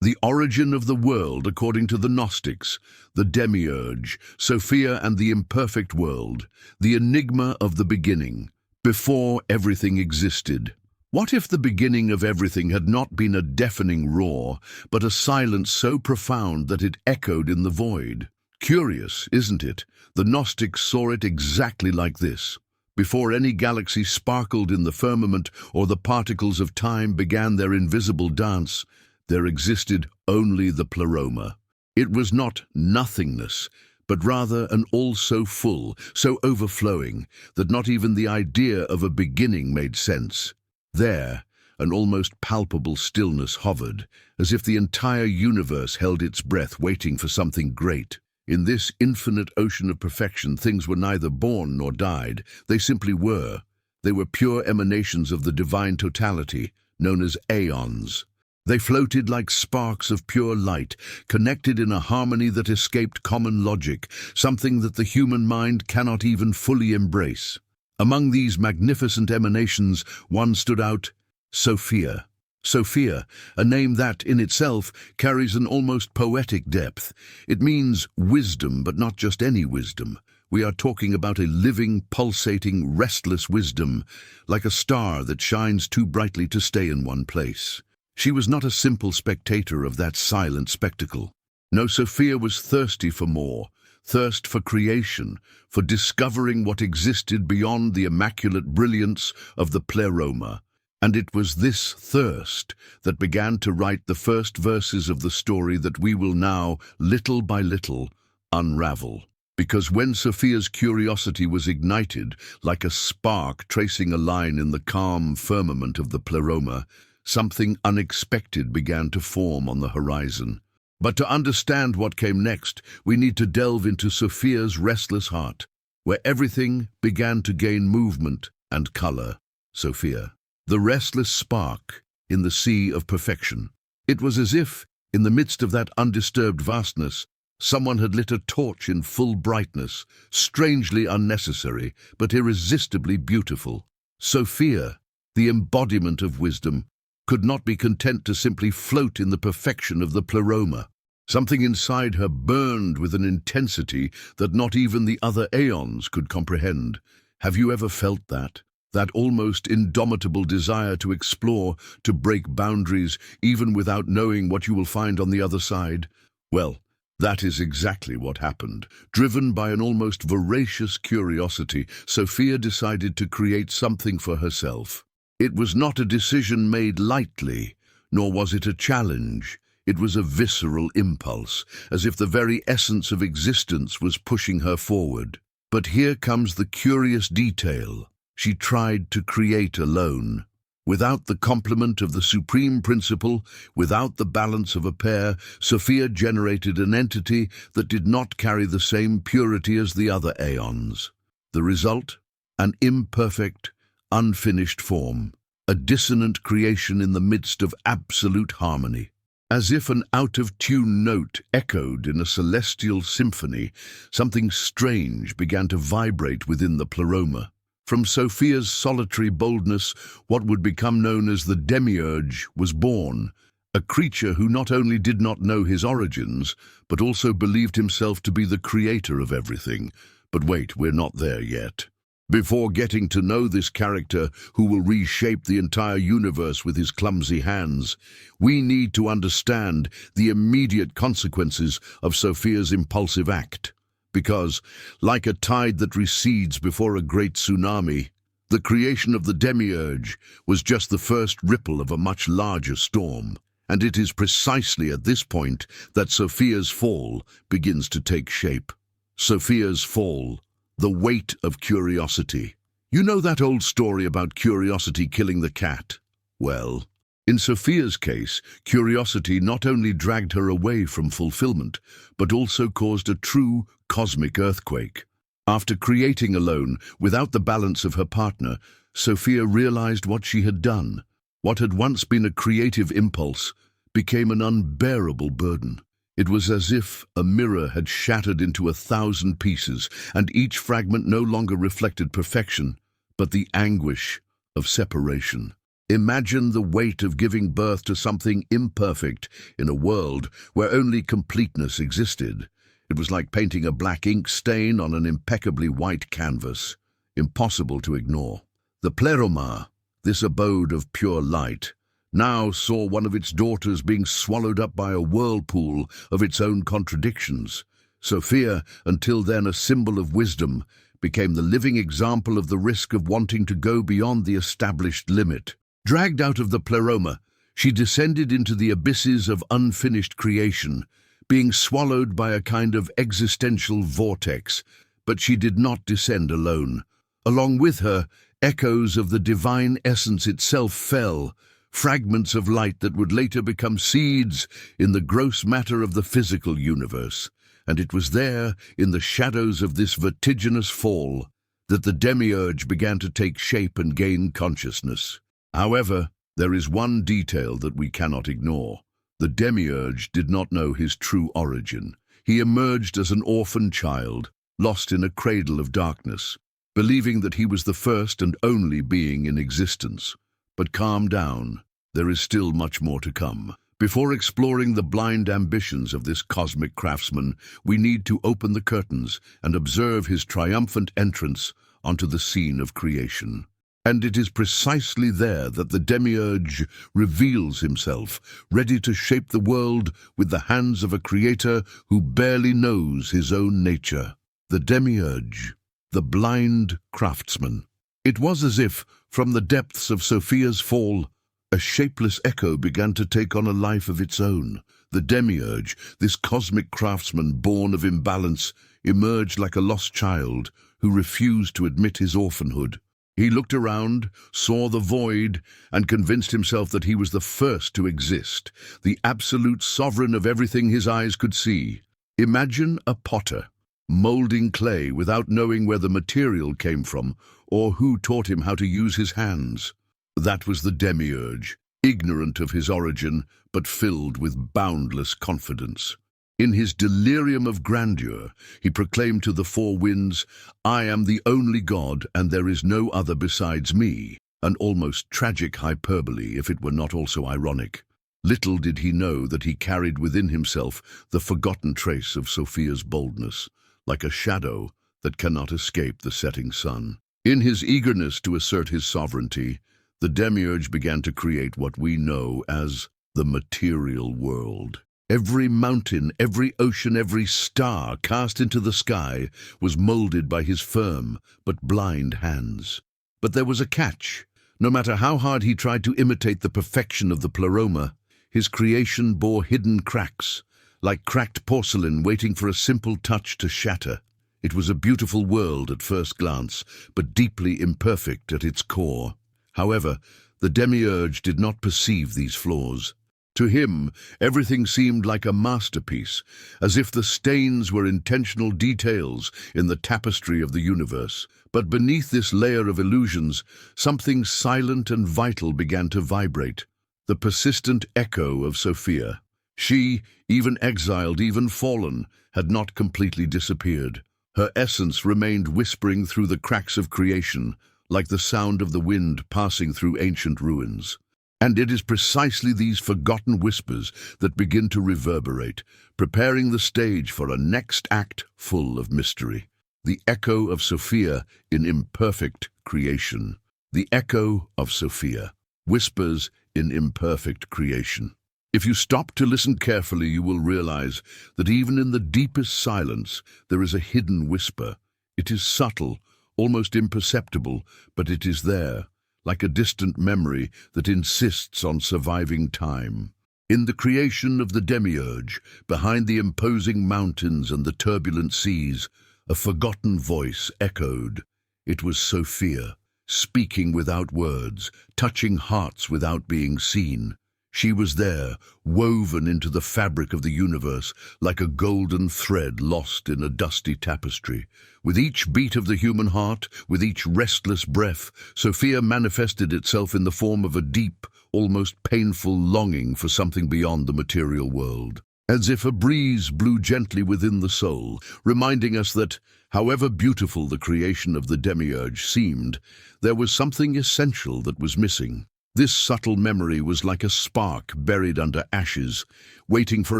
The origin of the world according to the Gnostics, the Demiurge, Sophia and the imperfect world, the enigma of the beginning, before everything existed. What if the beginning of everything had not been a deafening roar, but a silence so profound that it echoed in the void? Curious, isn't it? The Gnostics saw it exactly like this. Before any galaxy sparkled in the firmament or the particles of time began their invisible dance, there existed only the pleroma. It was not nothingness, but rather an all so full, so overflowing, that not even the idea of a beginning made sense. There, an almost palpable stillness hovered, as if the entire universe held its breath waiting for something great. In this infinite ocean of perfection, things were neither born nor died. They simply were. They were pure emanations of the divine totality, known as Aeons. They floated like sparks of pure light, connected in a harmony that escaped common logic, something that the human mind cannot even fully embrace. Among these magnificent emanations, one stood out: Sophia. Sophia, a name that, in itself, carries an almost poetic depth. It means wisdom, but not just any wisdom. We are talking about a living, pulsating, restless wisdom, like a star that shines too brightly to stay in one place. She was not a simple spectator of that silent spectacle. No, Sophia was thirsty for more, thirst for creation, for discovering what existed beyond the immaculate brilliance of the pleroma. And it was this thirst that began to write the first verses of the story that we will now, little by little, unravel. Because when Sophia's curiosity was ignited, like a spark tracing a line in the calm firmament of the pleroma, something unexpected began to form on the horizon. But to understand what came next, we need to delve into Sophia's restless heart, where everything began to gain movement and color. Sophia, the restless spark in the sea of perfection. It was as if, in the midst of that undisturbed vastness, someone had lit a torch in full brightness, strangely unnecessary, but irresistibly beautiful. Sophia, the embodiment of wisdom, could not be content to simply float in the perfection of the pleroma. Something inside her burned with an intensity that not even the other Aeons could comprehend. Have you ever felt that? That almost indomitable desire to explore, to break boundaries, even without knowing what you will find on the other side? Well, that is exactly what happened. Driven by an almost voracious curiosity, Sophia decided to create something for herself. It was not a decision made lightly, nor was it a challenge. It was a visceral impulse, as if the very essence of existence was pushing her forward. But here comes the curious detail. She tried to create alone. Without the complement of the supreme principle, without the balance of a pair, Sophia generated an entity that did not carry the same purity as the other Aeons. The result? An imperfect, unfinished form, a dissonant creation in the midst of absolute harmony. As if an out-of-tune note echoed in a celestial symphony, something strange began to vibrate within the pleroma. From Sophia's solitary boldness, what would become known as the Demiurge was born, a creature who not only did not know his origins, but also believed himself to be the creator of everything. But wait, we're not there yet. Before getting to know this character who will reshape the entire universe with his clumsy hands, we need to understand the immediate consequences of Sophia's impulsive act. Because, like a tide that recedes before a great tsunami, the creation of the Demiurge was just the first ripple of a much larger storm. And it is precisely at this point that Sophia's fall begins to take shape. Sophia's fall. The weight of curiosity. You know that old story about curiosity killing the cat? Well, in Sophia's case, curiosity not only dragged her away from fulfillment, but also caused a true cosmic earthquake. After creating alone, without the balance of her partner, Sophia realized what she had done. What had once been a creative impulse became an unbearable burden. It was as if a mirror had shattered into 1,000 pieces, and each fragment no longer reflected perfection, but the anguish of separation. Imagine the weight of giving birth to something imperfect in a world where only completeness existed. It was like painting a black ink stain on an impeccably white canvas, impossible to ignore. The Pleroma, this abode of pure light, now saw one of its daughters being swallowed up by a whirlpool of its own contradictions. Sophia, until then a symbol of wisdom, became the living example of the risk of wanting to go beyond the established limit. Dragged out of the Pleroma, she descended into the abysses of unfinished creation, being swallowed by a kind of existential vortex. But she did not descend alone. Along with her, echoes of the divine essence itself fell, fragments of light that would later become seeds in the gross matter of the physical universe. And it was there, in the shadows of this vertiginous fall, that the Demiurge began to take shape and gain consciousness. However, there is one detail that we cannot ignore. The Demiurge did not know his true origin. He emerged as an orphan child, lost in a cradle of darkness, believing that he was the first and only being in existence. But calm down, there is still much more to come. Before exploring the blind ambitions of this cosmic craftsman, we need to open the curtains and observe his triumphant entrance onto the scene of creation. And it is precisely there that the Demiurge reveals himself, ready to shape the world with the hands of a creator who barely knows his own nature. The Demiurge, the blind craftsman. It was as if, from the depths of Sophia's fall, a shapeless echo began to take on a life of its own. The Demiurge, this cosmic craftsman born of imbalance, emerged like a lost child who refused to admit his orphanhood. He looked around, saw the void, and convinced himself that he was the first to exist, the absolute sovereign of everything his eyes could see. Imagine a potter, molding clay without knowing where the material came from or who taught him how to use his hands. That was the Demiurge, ignorant of his origin, but filled with boundless confidence. In his delirium of grandeur, he proclaimed to the four winds, "I am the only God, and there is no other besides me," an almost tragic hyperbole, if it were not also ironic. Little did he know that he carried within himself the forgotten trace of Sophia's boldness, like a shadow that cannot escape the setting sun. In his eagerness to assert his sovereignty, the Demiurge began to create what we know as the material world. Every mountain, every ocean, every star cast into the sky was molded by his firm but blind hands. But there was a catch. No matter how hard he tried to imitate the perfection of the Pleroma, his creation bore hidden cracks, like cracked porcelain waiting for a simple touch to shatter. It was a beautiful world at first glance, but deeply imperfect at its core. However, the Demiurge did not perceive these flaws. To him, everything seemed like a masterpiece, as if the stains were intentional details in the tapestry of the universe. But beneath this layer of illusions, something silent and vital began to vibrate, the persistent echo of Sophia. She, even exiled, even fallen, had not completely disappeared. Her essence remained whispering through the cracks of creation, like the sound of the wind passing through ancient ruins. And it is precisely these forgotten whispers that begin to reverberate, preparing the stage for a next act full of mystery. The echo of Sophia in imperfect creation. The echo of Sophia. Whispers in imperfect creation. If you stop to listen carefully, you will realize that even in the deepest silence, there is a hidden whisper. It is subtle, almost imperceptible, but it is there, like a distant memory that insists on surviving time. In the creation of the Demiurge, behind the imposing mountains and the turbulent seas, a forgotten voice echoed. It was Sophia, speaking without words, touching hearts without being seen. She was there, woven into the fabric of the universe, like a golden thread lost in a dusty tapestry. With each beat of the human heart, with each restless breath, Sophia manifested itself in the form of a deep, almost painful longing for something beyond the material world. As if a breeze blew gently within the soul, reminding us that, however beautiful the creation of the Demiurge seemed, there was something essential that was missing. This subtle memory was like a spark buried under ashes, waiting for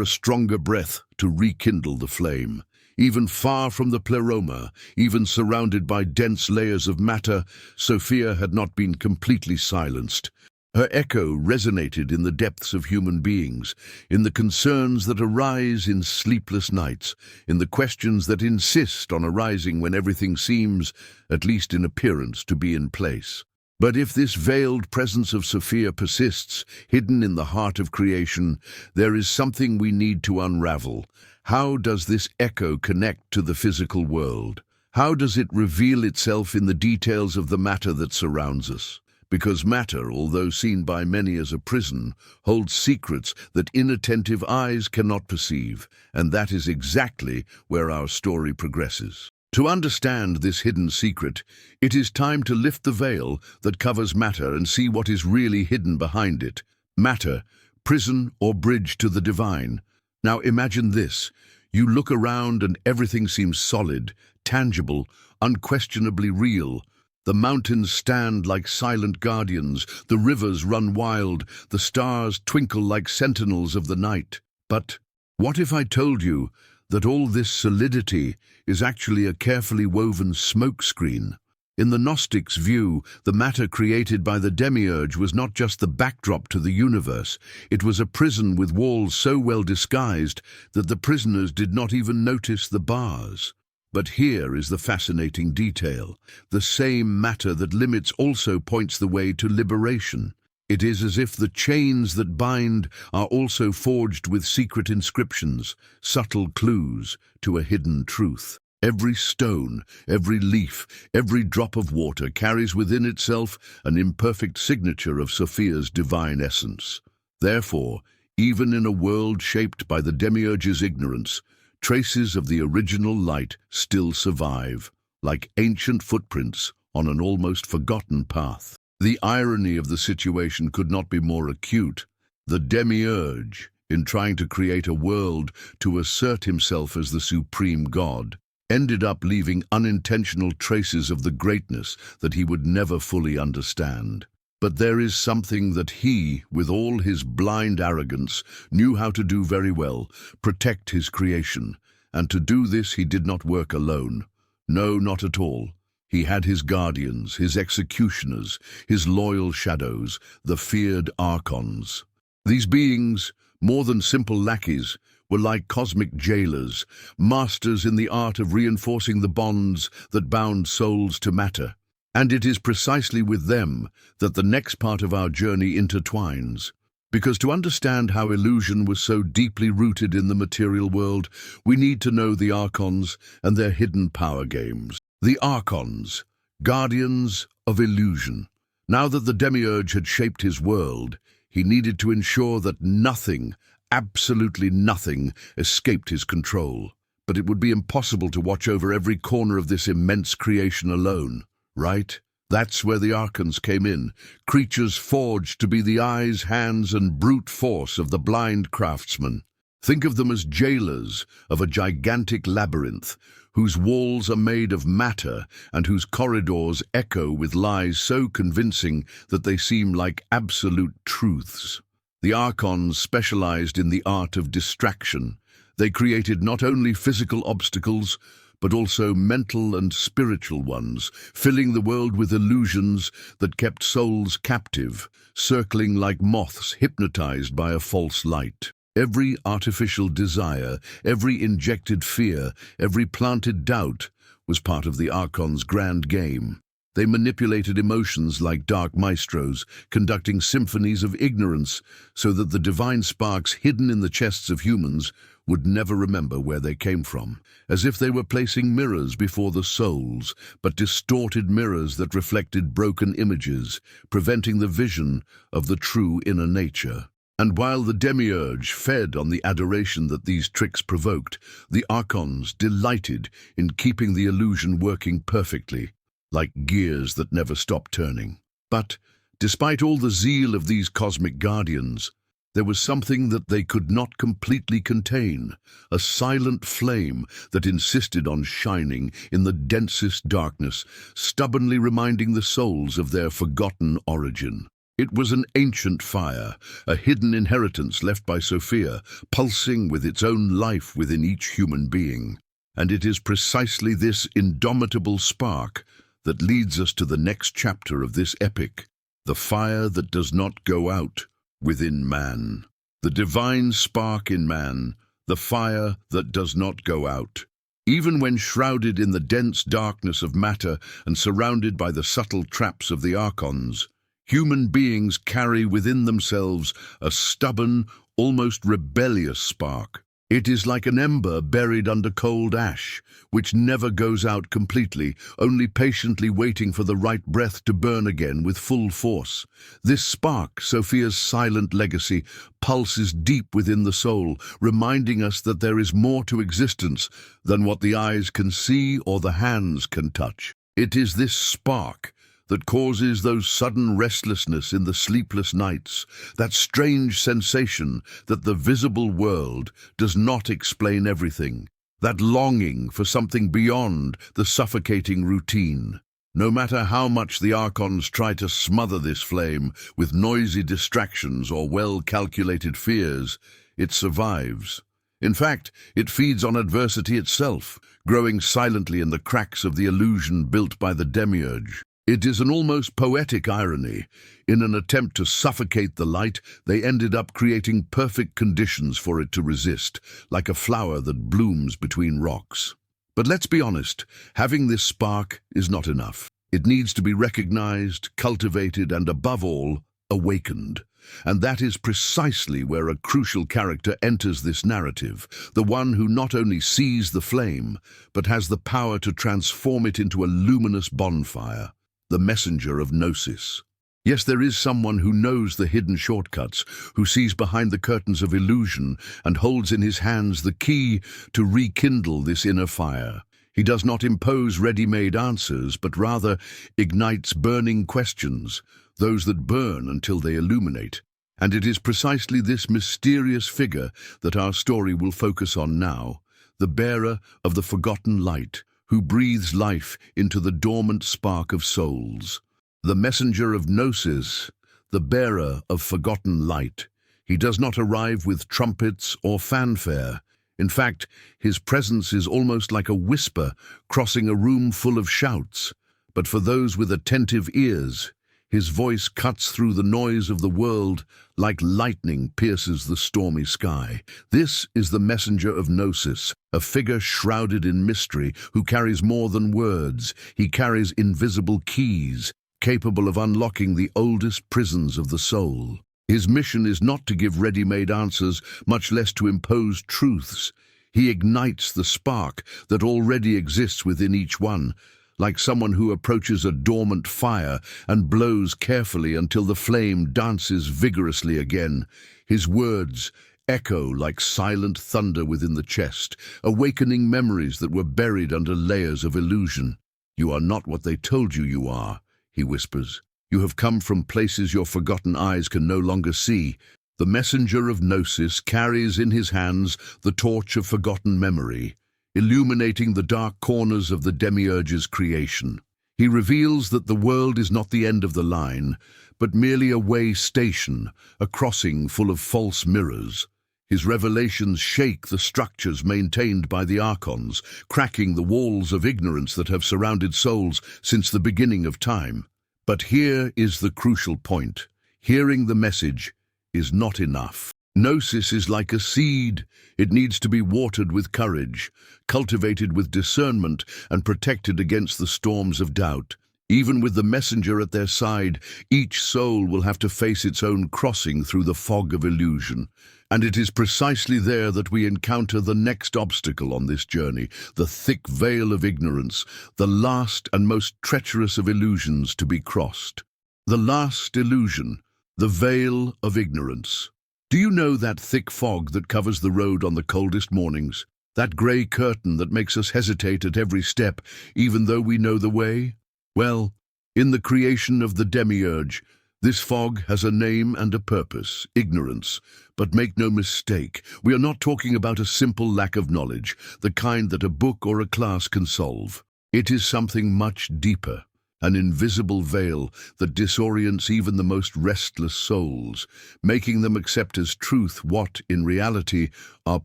a stronger breath to rekindle the flame. Even far from the pleroma, even surrounded by dense layers of matter, Sophia had not been completely silenced. Her echo resonated in the depths of human beings, in the concerns that arise in sleepless nights, in the questions that insist on arising when everything seems, at least in appearance, to be in place. But if this veiled presence of Sophia persists, hidden in the heart of creation, there is something we need to unravel. How does this echo connect to the physical world? How does it reveal itself in the details of the matter that surrounds us? Because matter, although seen by many as a prison, holds secrets that inattentive eyes cannot perceive, and that is exactly where our story progresses. To understand this hidden secret, it is time to lift the veil that covers matter and see what is really hidden behind it. Matter, prison or bridge to the divine. Now imagine this. You look around and everything seems solid, tangible, unquestionably real. The mountains stand like silent guardians, the rivers run wild, the stars twinkle like sentinels of the night. But what if I told you that all this solidity is actually a carefully woven smokescreen? In the Gnostics' view, the matter created by the Demiurge was not just the backdrop to the universe. It was a prison with walls so well disguised that the prisoners did not even notice the bars. But here is the fascinating detail. The same matter that limits also points the way to liberation. It is as if the chains that bind are also forged with secret inscriptions, subtle clues to a hidden truth. Every stone, every leaf, every drop of water carries within itself an imperfect signature of Sophia's divine essence. Therefore, even in a world shaped by the Demiurge's ignorance, traces of the original light still survive, like ancient footprints on an almost forgotten path. The irony of the situation could not be more acute. The Demiurge, in trying to create a world to assert himself as the supreme god, ended up leaving unintentional traces of the greatness that he would never fully understand. But there is something that he, with all his blind arrogance, knew how to do very well: protect his creation. And to do this he did not work alone. No, not at all. He had his guardians, his executioners, his loyal shadows, the feared Archons. These beings, more than simple lackeys, were like cosmic jailers, masters in the art of reinforcing the bonds that bound souls to matter. And it is precisely with them that the next part of our journey intertwines. Because to understand how illusion was so deeply rooted in the material world, we need to know the Archons and their hidden power games. The Archons, guardians of illusion. Now that the Demiurge had shaped his world, he needed to ensure that nothing, absolutely nothing, escaped his control. But it would be impossible to watch over every corner of this immense creation alone, right? That's where the Archons came in, creatures forged to be the eyes, hands, and brute force of the blind craftsman. Think of them as jailers of a gigantic labyrinth, whose walls are made of matter and whose corridors echo with lies so convincing that they seem like absolute truths. The Archons specialized in the art of distraction. They created not only physical obstacles, but also mental and spiritual ones, filling the world with illusions that kept souls captive, circling like moths hypnotized by a false light. Every artificial desire, every injected fear, every planted doubt was part of the Archons' grand game. They manipulated emotions like dark maestros, conducting symphonies of ignorance so that the divine sparks hidden in the chests of humans would never remember where they came from, as if they were placing mirrors before the souls, but distorted mirrors that reflected broken images, preventing the vision of the true inner nature. And while the Demiurge fed on the adoration that these tricks provoked, the Archons delighted in keeping the illusion working perfectly, like gears that never stop turning. But, despite all the zeal of these cosmic guardians, there was something that they could not completely contain, a silent flame that insisted on shining in the densest darkness, stubbornly reminding the souls of their forgotten origin. It was an ancient fire, a hidden inheritance left by Sophia, pulsing with its own life within each human being. And it is precisely this indomitable spark that leads us to the next chapter of this epic, the fire that does not go out within man. The divine spark in man, the fire that does not go out. Even when shrouded in the dense darkness of matter and surrounded by the subtle traps of the Archons, human beings carry within themselves a stubborn, almost rebellious spark. It is like an ember buried under cold ash, which never goes out completely, only patiently waiting for the right breath to burn again with full force. This spark, Sophia's silent legacy, pulses deep within the soul, reminding us that there is more to existence than what the eyes can see or the hands can touch. It is this spark that causes those sudden restlessness in the sleepless nights, that strange sensation that the visible world does not explain everything, that longing for something beyond the suffocating routine. No matter how much the Archons try to smother this flame with noisy distractions or well-calculated fears, it survives. In fact, it feeds on adversity itself, growing silently in the cracks of the illusion built by the Demiurge. It is an almost poetic irony. In an attempt to suffocate the light, they ended up creating perfect conditions for it to resist, like a flower that blooms between rocks. But let's be honest, having this spark is not enough. It needs to be recognized, cultivated, and above all, awakened. And that is precisely where a crucial character enters this narrative, the one who not only sees the flame, but has the power to transform it into a luminous bonfire. The messenger of Gnosis. Yes, there is someone who knows the hidden shortcuts, who sees behind the curtains of illusion and holds in his hands the key to rekindle this inner fire. He does not impose ready-made answers, but rather ignites burning questions, those that burn until they illuminate. And it is precisely this mysterious figure that our story will focus on now, the bearer of the forgotten light, who breathes life into the dormant spark of souls. The messenger of Gnosis, the bearer of forgotten light. He does not arrive with trumpets or fanfare. In fact, his presence is almost like a whisper crossing a room full of shouts. But for those with attentive ears, his voice cuts through the noise of the world like lightning pierces the stormy sky. This is the messenger of Gnosis, a figure shrouded in mystery who carries more than words. He carries invisible keys, capable of unlocking the oldest prisons of the soul. His mission is not to give ready-made answers, much less to impose truths. He ignites the spark that already exists within each one, like someone who approaches a dormant fire and blows carefully until the flame dances vigorously again. His words echo like silent thunder within the chest, awakening memories that were buried under layers of illusion. "You are not what they told you you are," he whispers. "You have come from places your forgotten eyes can no longer see." The messenger of Gnosis carries in his hands the torch of forgotten memory, illuminating the dark corners of the Demiurge's creation. He reveals that the world is not the end of the line, but merely a way station, a crossing full of false mirrors. His revelations shake the structures maintained by the Archons, cracking the walls of ignorance that have surrounded souls since the beginning of time. But here is the crucial point. Hearing the message is not enough. Gnosis is like a seed. It needs to be watered with courage, cultivated with discernment, and protected against the storms of doubt. Even with the messenger at their side, each soul will have to face its own crossing through the fog of illusion. And it is precisely there that we encounter the next obstacle on this journey, the thick veil of ignorance, the last and most treacherous of illusions to be crossed. The last illusion, the veil of ignorance. Do you know that thick fog that covers the road on the coldest mornings? That grey curtain that makes us hesitate at every step, even though we know the way? Well, in the creation of the Demiurge, this fog has a name and a purpose, ignorance. But make no mistake, we are not talking about a simple lack of knowledge, the kind that a book or a class can solve. It is something much deeper. an invisible veil that disorients even the most restless souls, making them accept as truth what, in reality, are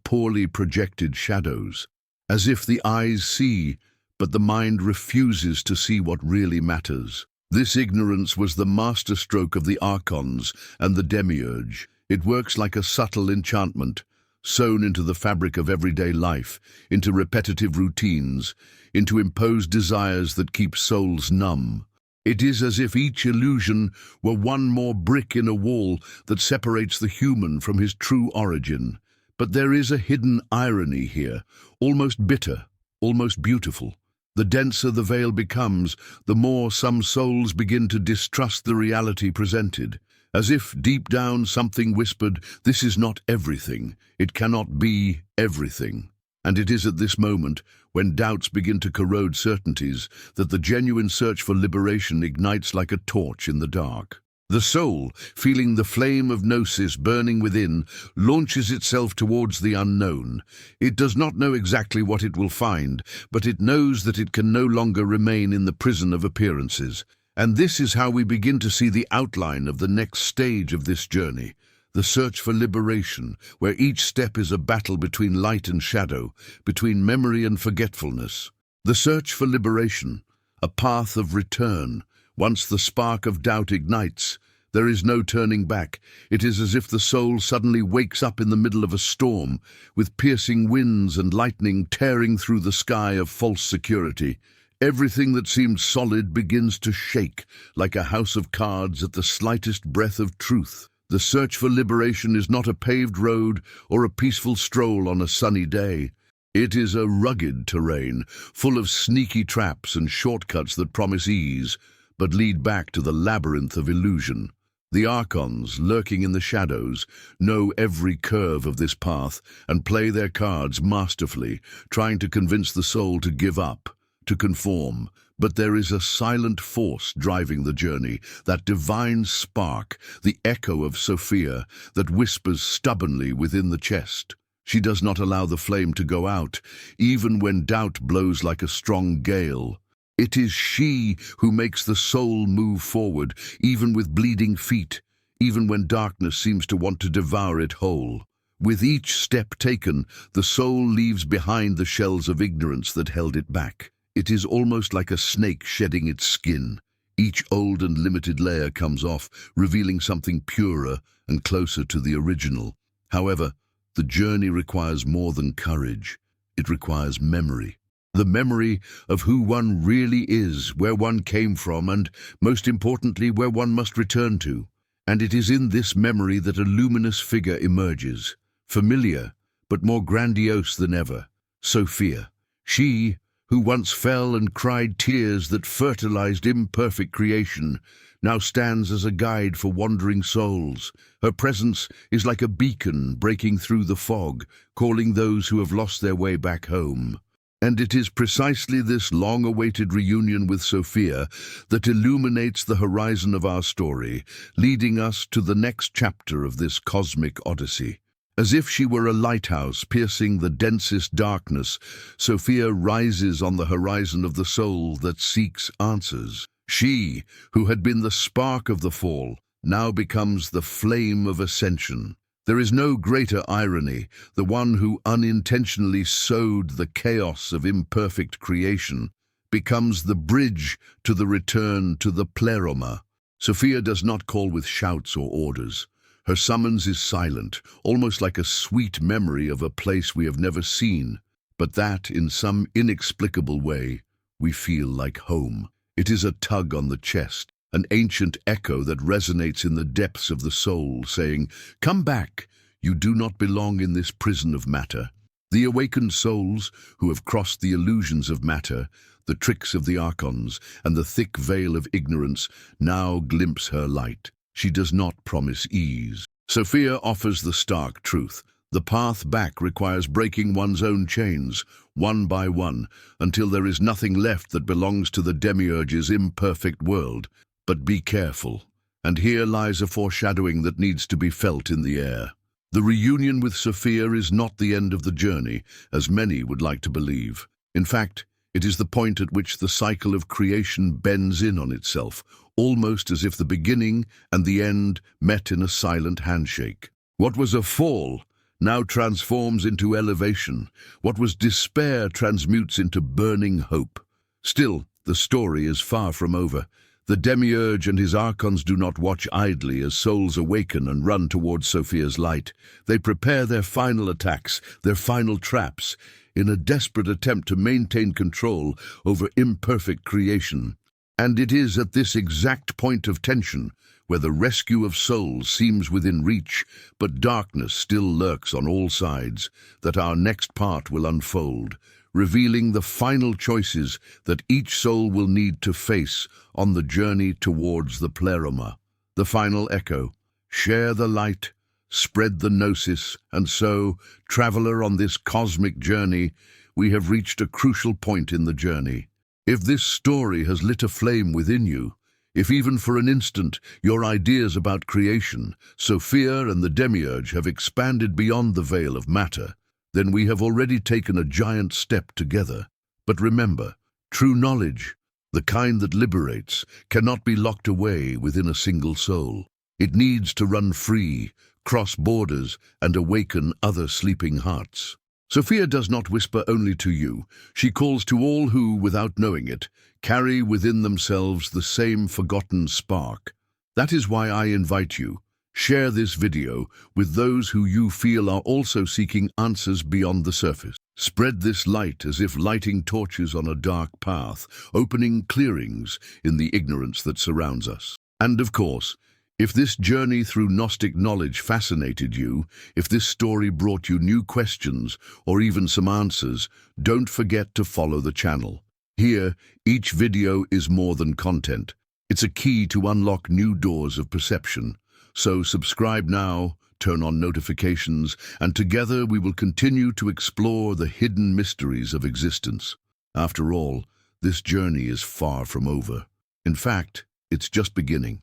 poorly projected shadows. As if the eyes see, but the mind refuses to see what really matters. This ignorance was the masterstroke of the Archons and the Demiurge. It works like a subtle enchantment, sewn into the fabric of everyday life, into repetitive routines, into imposed desires that keep souls numb. It is as if each illusion were one more brick in a wall that separates the human from his true origin. But there is a hidden irony here, almost bitter, almost beautiful. The denser the veil becomes, the more some souls begin to distrust the reality presented. As if deep down something whispered, this is not everything, it cannot be everything. And it is at this moment, when doubts begin to corrode certainties, that the genuine search for liberation ignites like a torch in the dark. The soul, feeling the flame of gnosis burning within, launches itself towards the unknown. It does not know exactly what it will find, but it knows that it can no longer remain in the prison of appearances. And this is how we begin to see the outline of the next stage of this journey, the search for liberation, where each step is a battle between light and shadow, between memory and forgetfulness. The search for liberation, a path of return. Once the spark of doubt ignites, there is no turning back. It is as if the soul suddenly wakes up in the middle of a storm, with piercing winds and lightning tearing through the sky of false security. Everything that seemed solid begins to shake, like a house of cards at the slightest breath of truth. The search for liberation is not a paved road or a peaceful stroll on a sunny day. It is a rugged terrain, full of sneaky traps and shortcuts that promise ease, but lead back to the labyrinth of illusion. The Archons, lurking in the shadows, know every curve of this path and play their cards masterfully, trying to convince the soul to give up, to conform. But there is a silent force driving the journey, that divine spark, the echo of Sophia, that whispers stubbornly within the chest. She does not allow the flame to go out, even when doubt blows like a strong gale. It is she who makes the soul move forward, even with bleeding feet, even when darkness seems to want to devour it whole. With each step taken, the soul leaves behind the shells of ignorance that held it back. It is almost like a snake shedding its skin. Each old and limited layer comes off, revealing something purer and closer to the original. However, the journey requires more than courage. It requires memory. The memory of who one really is, where one came from, and, most importantly, where one must return to. And it is in this memory that a luminous figure emerges, familiar, but more grandiose than ever. Sophia. She, who once fell and cried tears that fertilized imperfect creation, now stands as a guide for wandering souls. Her presence is like a beacon breaking through the fog, calling those who have lost their way back home. And it is precisely this long-awaited reunion with Sophia that illuminates the horizon of our story, leading us to the next chapter of this cosmic odyssey. As if she were a lighthouse piercing the densest darkness, Sophia rises on the horizon of the soul that seeks answers. She, who had been the spark of the fall, now becomes the flame of ascension. There is no greater irony. The one who unintentionally sowed the chaos of imperfect creation becomes the bridge to the return to the pleroma. Sophia does not call with shouts or orders. Her summons is silent, almost like a sweet memory of a place we have never seen, but that, in some inexplicable way, we feel like home. It is a tug on the chest, an ancient echo that resonates in the depths of the soul, saying, "Come back, you do not belong in this prison of matter." The awakened souls, who have crossed the illusions of matter, the tricks of the Archons, and the thick veil of ignorance, now glimpse her light. She does not promise ease. Sophia offers the stark truth. The path back requires breaking one's own chains, one by one, until there is nothing left that belongs to the Demiurge's imperfect world. But be careful, and here lies a foreshadowing that needs to be felt in the air. The reunion with Sophia is not the end of the journey, as many would like to believe. In fact, It is the point at which the cycle of creation bends in on itself, almost as if the beginning and the end met in a silent handshake. What was a fall now transforms into elevation. What was despair transmutes into burning hope. Still, the story is far from over. The Demiurge and his Archons do not watch idly as souls awaken and run towards Sophia's light. They prepare their final attacks, their final traps, in a desperate attempt to maintain control over imperfect creation. And it is at this exact point of tension, where the rescue of souls seems within reach, but darkness still lurks on all sides, that our next part will unfold, revealing the final choices that each soul will need to face on the journey towards the pleroma. The final echo: share the light, spread the gnosis, and so, traveler on this cosmic journey, we have reached a crucial point in the journey. If this story has lit a flame within you, if even for an instant your ideas about creation, Sophia and the Demiurge have expanded beyond the veil of matter, then we have already taken a giant step together. But remember, true knowledge, the kind that liberates, cannot be locked away within a single soul. It needs to run free, cross borders, and awaken other sleeping hearts. Sophia does not whisper only to you. She calls to all who, without knowing it, carry within themselves the same forgotten spark. That is why I invite you. Share this video with those who you feel are also seeking answers beyond the surface. Spread this light as if lighting torches on a dark path, opening clearings in the ignorance that surrounds us. And of course, if this journey through Gnostic knowledge fascinated you, if this story brought you new questions or even some answers, don't forget to follow the channel. Here, each video is more than content. It's a key to unlock new doors of perception. So subscribe now, turn on notifications, and together we will continue to explore the hidden mysteries of existence. After all, this journey is far from over. In fact, it's just beginning.